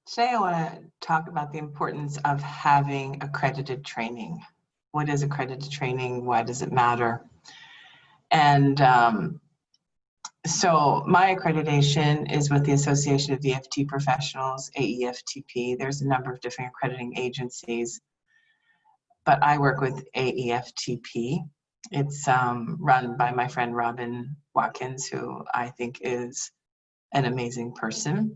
Today I want to talk about the importance of having accredited training. What is accredited training? Why does it matter? And so my accreditation is with the Association of EFT Professionals, AEFTP. There's a number of different accrediting agencies, but I work with AEFTP. It's run by my friend Robin Watkins, who I think is an amazing person.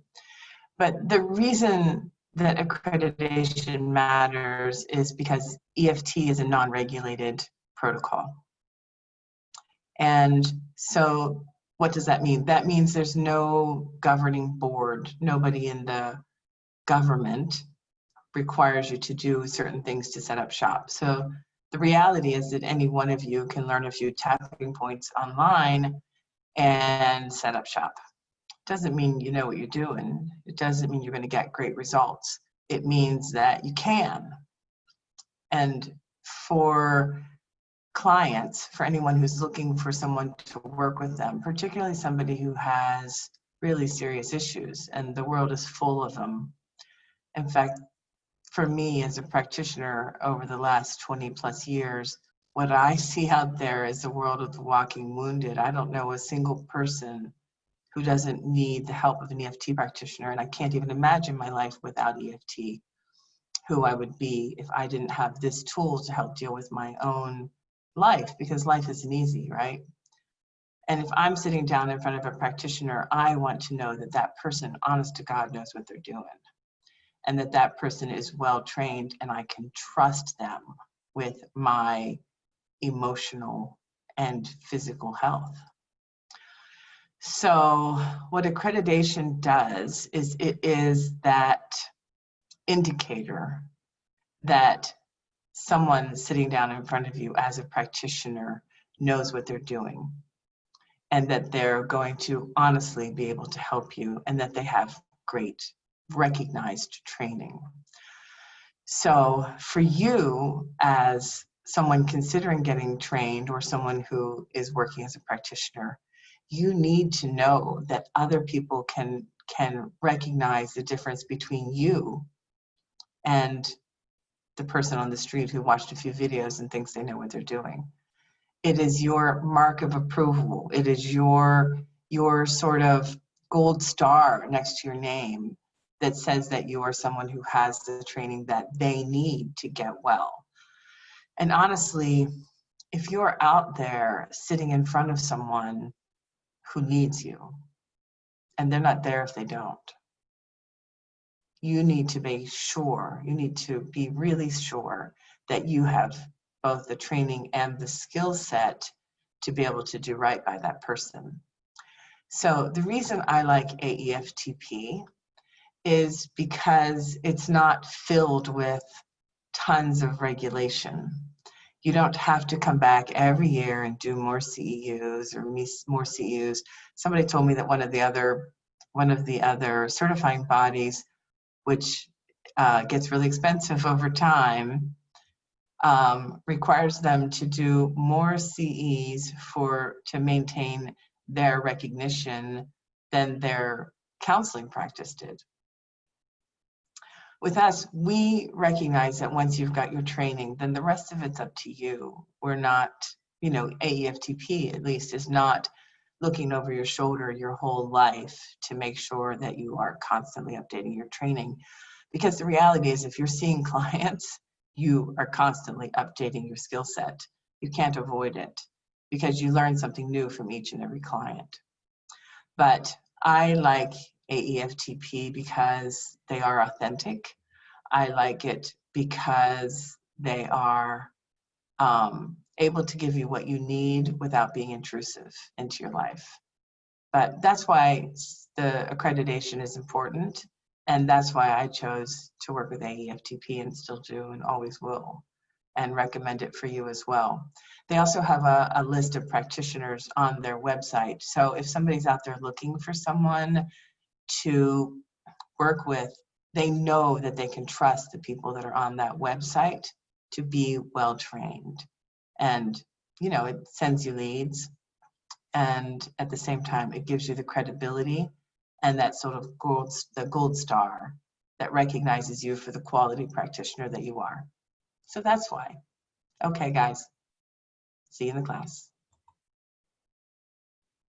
But the reason that accreditation matters is because EFT is a non-regulated protocol. And so what does that mean? That means there's no governing board. Nobody in the government requires you to do certain things to set up shop. So the reality is that any one of you can learn a few tapping points online and set up shop. Doesn't mean you know what you're doing. It doesn't mean you're going to get great results. It means that you can. And for clients, for anyone who's looking for someone to work with them, particularly somebody who has really serious issues, and the world is full of them. In fact, for me as a practitioner over the last 20 plus years, what I see out there is the world of the walking wounded. I don't know a single person who doesn't need the help of an EFT practitioner, and I can't even imagine my life without EFT, who I would be if I didn't have this tool to help deal with my own life, because life isn't easy, right? And if I'm sitting down in front of a practitioner, I want to know that that person, honest to God, knows what they're doing, and that that person is well trained, and I can trust them with my emotional and physical health. So what accreditation does is it is that indicator that someone sitting down in front of you as a practitioner knows what they're doing, and that they're going to honestly be able to help you, and that they have great recognized training. So for you as someone considering getting trained, or someone who is working as a practitioner, you need to know that other people can recognize the difference between you and the person on the street who watched a few videos and thinks they know what they're doing. It is your mark of approval. It is your sort of gold star next to your name that says that you are someone who has the training that they need to get well. And honestly, if you're out there sitting in front of someone who needs you, and they're not there if they don't, you need to be sure, you need to be really sure that you have both the training and the skill set to be able to do right by that person. So the reason I like AEFTP is because it's not filled with tons of regulation. You don't have to come back every year and do more CEUs or more CEUs. Somebody told me that one of the other certifying bodies, which gets really expensive over time, requires them to do more CEs to maintain their recognition than their counseling practice did. With us, we recognize that once you've got your training, then the rest of it's up to you. We're not, AEFTP at least is not looking over your shoulder your whole life to make sure that you are constantly updating your training. Because the reality is, if you're seeing clients, you are constantly updating your skill set. You can't avoid it because you learn something new from each and every client. But I like AEFTP because they are authentic. I like it because they are able to give you what you need without being intrusive into your life. But that's why the accreditation is important, and that's why I chose to work with AEFTP and still do and always will, and recommend it for you as well. They also have a list of practitioners on their website. So if somebody's out there looking for someone to work with, they know that they can trust the people that are on that website to be well trained. And it sends you leads, and at the same time it gives you the credibility and that sort of gold star that recognizes you for the quality practitioner that you are. So that's why. Okay, guys, see you in the class.